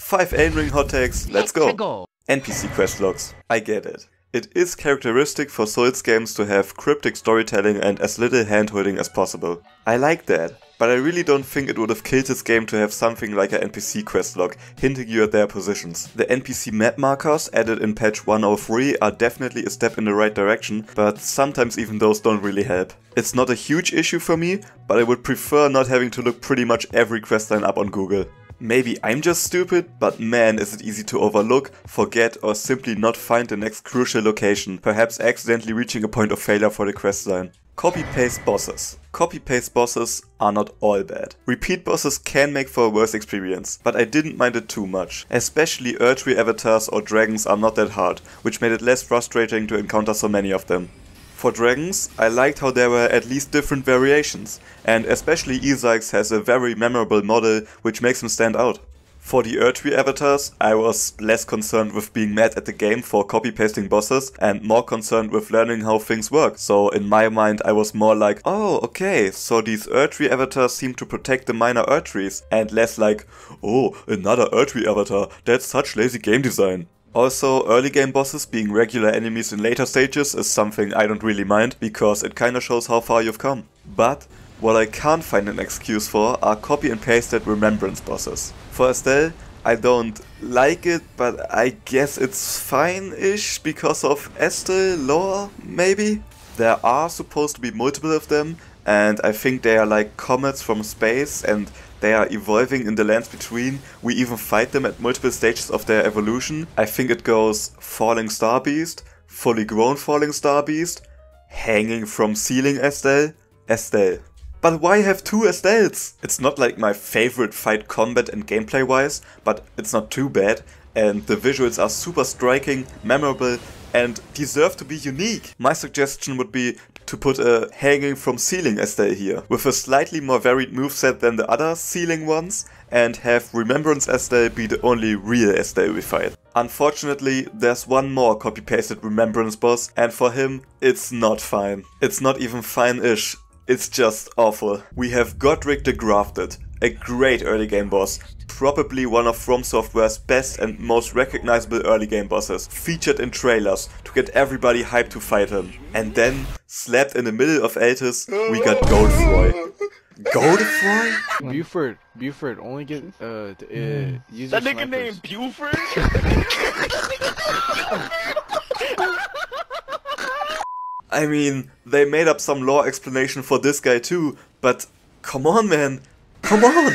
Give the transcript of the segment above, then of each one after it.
5 Elden Ring hot takes, let's go! NPC Questlogs. I get it. It is characteristic for Souls games to have cryptic storytelling and as little handholding as possible. I like that, but I really don't think it would have killed this game to have something like an NPC questlog hinting you at their positions. The NPC map markers added in patch 103 are definitely a step in the right direction, but sometimes even those don't really help. It's not a huge issue for me, but I would prefer not having to look pretty much every questline up on Google. Maybe I'm just stupid, but man is it easy to overlook, forget or simply not find the next crucial location, perhaps accidentally reaching a point of failure for the questline. Copy-paste bosses. Copy-paste bosses are not all bad. Repeat bosses can make for a worse experience, but I didn't mind it too much. Especially Erdtree avatars or dragons are not that hard, which made it less frustrating to encounter so many of them. For dragons, I liked how there were at least different variations, and especially Isaacs has a very memorable model which makes him stand out. For the Erdtree avatars, I was less concerned with being mad at the game for copy-pasting bosses and more concerned with learning how things work. So in my mind I was more like, oh okay, so these Erdtree avatars seem to protect the minor Erdtrees, and less like, oh another Erdtree avatar, that's such lazy game design. Also, early game bosses being regular enemies in later stages is something I don't really mind, because it kinda shows how far you've come. But what I can't find an excuse for are copy and pasted remembrance bosses. For Estelle, I don't like it, but I guess it's fine-ish because of Estelle lore, maybe? There are supposed to be multiple of them, and I think they are like comets from space and they are evolving in the lands between. We even fight them at multiple stages of their evolution. I think it goes Falling Star Beast, Fully Grown Falling Star Beast, Hanging from Ceiling Estelle, Estelle. But why have 2 Estelles? It's not like my favorite fight combat and gameplay wise, but it's not too bad, and the visuals are super striking, memorable, and deserve to be unique. My suggestion would be to put a Hanging from Ceiling Estelle here, with a slightly more varied moveset than the other ceiling ones, and have Remembrance Estelle be the only real Estelle we fight. Unfortunately, there's one more copy-pasted Remembrance boss, and for him, it's not fine. It's not even fine-ish. It's just awful. We have Godric the Grafted, a great early game boss, probably one of From Software's best and most recognizable early game bosses, featured in trailers to get everybody hyped to fight him. And then, slapped in the middle of Altus, we got Godfroy. Godfroy? Buford, only get, use that nigga named Buford? I mean, they made up some lore explanation for this guy too, but come on man, come on!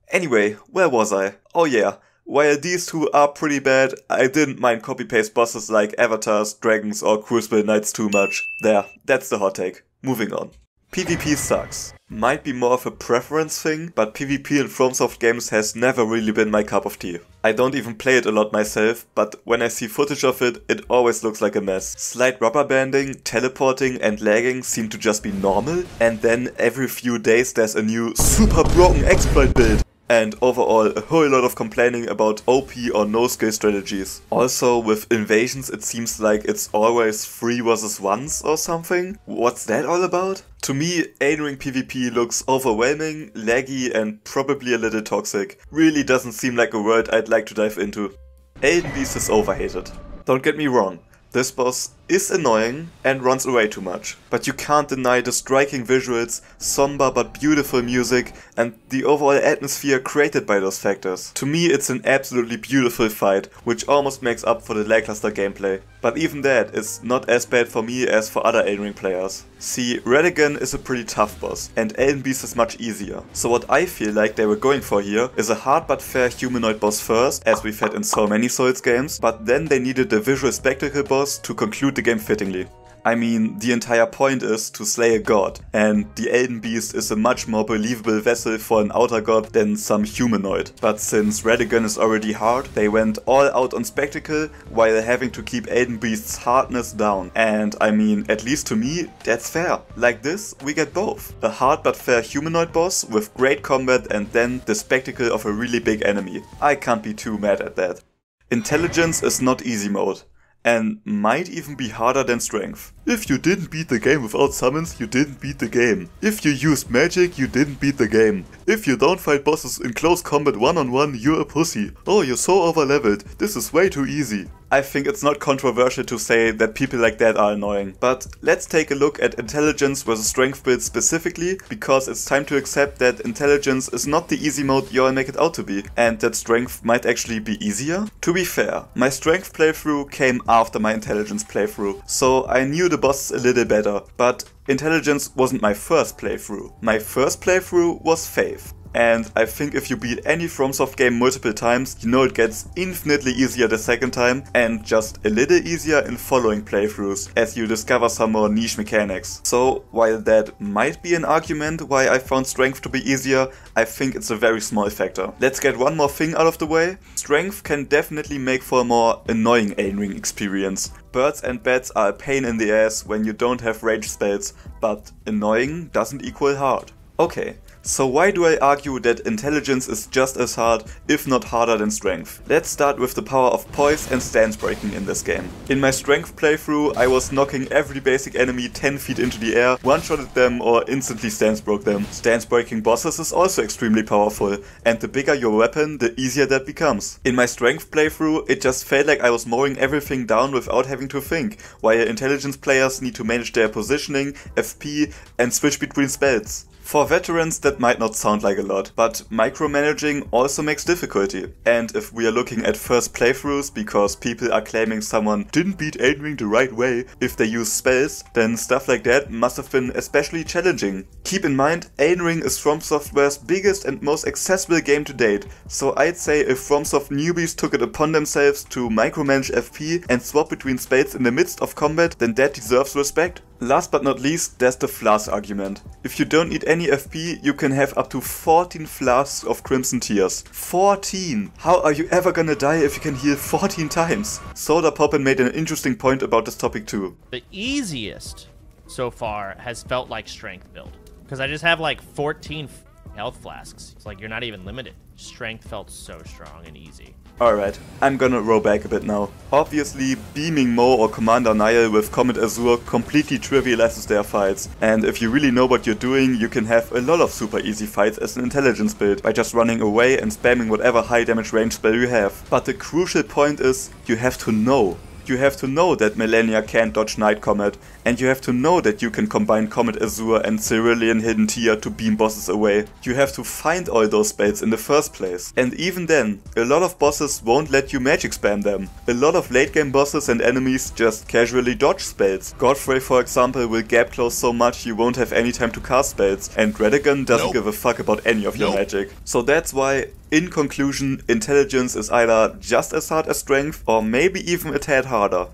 Anyway, where was I? Oh yeah, while these 2 are pretty bad, I didn't mind copy-paste bosses like avatars, dragons or crucible knights too much. There, that's the hot take. Moving on. PvP sucks. Might be more of a preference thing, but PvP in FromSoft games has never really been my cup of tea. I don't even play it a lot myself, but when I see footage of it, it always looks like a mess. Slight rubber banding, teleporting and lagging seem to just be normal, and then every few days there's a new super broken exploit build. And overall a whole lot of complaining about OP or no skill strategies. Also with invasions it seems like it's always 3 versus 1s or something. What's that all about? To me, Elden Ring PvP looks overwhelming, laggy and probably a little toxic. Really doesn't seem like a world I'd like to dive into. Elden Beast is overhated. Don't get me wrong. This boss is annoying and runs away too much, but you can't deny the striking visuals, somber but beautiful music and the overall atmosphere created by those factors. To me it's an absolutely beautiful fight, which almost makes up for the lackluster gameplay. But even that is not as bad for me as for other Elden Ring players. See, Radagon is a pretty tough boss, and Elden Beast is much easier. So what I feel like they were going for here is a hard but fair humanoid boss first, as we've had in so many Souls games, but then they needed a visual spectacle boss to conclude the game fittingly. I mean, the entire point is to slay a god, and the Elden Beast is a much more believable vessel for an outer god than some humanoid. But since Radagon is already hard, they went all out on spectacle while having to keep Elden Beast's hardness down. And I mean, at least to me, that's fair. Like this, we get both. A hard but fair humanoid boss with great combat and then the spectacle of a really big enemy. I can't be too mad at that. Intelligence is not easy mode. and might even be harder than strength. If you didn't beat the game without summons, you didn't beat the game. If you used magic, you didn't beat the game. If you don't fight bosses in close combat one-on-one, you're a pussy. Oh, you're so overleveled, this is way too easy. I think it's not controversial to say that people like that are annoying. But let's take a look at intelligence versus strength builds specifically, because it's time to accept that intelligence is not the easy mode you all make it out to be, and that strength might actually be easier. To be fair, my strength playthrough came after my intelligence playthrough, so I knew the bosses a little better, but intelligence wasn't my first playthrough. My first playthrough was Faith. And I think if you beat any FromSoft game multiple times, you know it gets infinitely easier the second time, and just a little easier in following playthroughs as you discover some more niche mechanics. So while that might be an argument why I found strength to be easier, I think it's a very small factor. Let's get one more thing out of the way. Strength can definitely make for a more annoying Elden Ring experience. Birds and bats are a pain in the ass when you don't have rage spells, but annoying doesn't equal hard. Okay. So why do I argue that intelligence is just as hard, if not harder than strength? Let's start with the power of poise and stance breaking in this game. In my strength playthrough, I was knocking every basic enemy 10 feet into the air, one-shotted them or instantly stance broke them. Stance breaking bosses is also extremely powerful, and the bigger your weapon, the easier that becomes. In my strength playthrough, it just felt like I was mowing everything down without having to think, while intelligence players need to manage their positioning, FP, and switch between spells. For veterans that might not sound like a lot, but micromanaging also makes difficulty. And if we are looking at first playthroughs because people are claiming someone didn't beat Elden Ring the right way if they use spells, then stuff like that must have been especially challenging. Keep in mind, Elden Ring is From Software's biggest and most accessible game to date, so I'd say if FromSoft newbies took it upon themselves to micromanage FP and swap between spells in the midst of combat, then that deserves respect. Last but not least, there's the flask argument. If you don't need any FP, you can have up to 14 flasks of Crimson Tears. 14! How are you ever gonna die if you can heal 14 times? SodaPoppin made an interesting point about this topic too. The easiest so far has felt like strength build, because I just have like 14 health flasks. It's like you're not even limited. Strength felt so strong and easy. Alright, I'm gonna roll back a bit now. Obviously, beaming Mo or Commander Nile with Comet Azure completely trivializes their fights, and if you really know what you're doing, you can have a lot of super easy fights as an intelligence build by just running away and spamming whatever high damage range spell you have. But the crucial point is, you have to know. You have to know that Millennia can't dodge Night Comet, and you have to know that you can combine Comet Azure and Cerulean Hidden Tear to beam bosses away. You have to find all those spells in the first place. And even then, a lot of bosses won't let you magic spam them. A lot of late game bosses and enemies just casually dodge spells. Godfrey, for example, will gap close so much you won't have any time to cast spells, and Radagon doesn't give a fuck about any of your magic. So that's why, in conclusion, intelligence is either just as hard as strength, or maybe even a tad harder.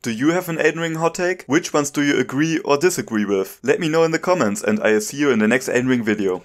Do you have an Elden Ring hot take? Which ones do you agree or disagree with? Let me know in the comments, and I'll see you in the next Elden Ring video.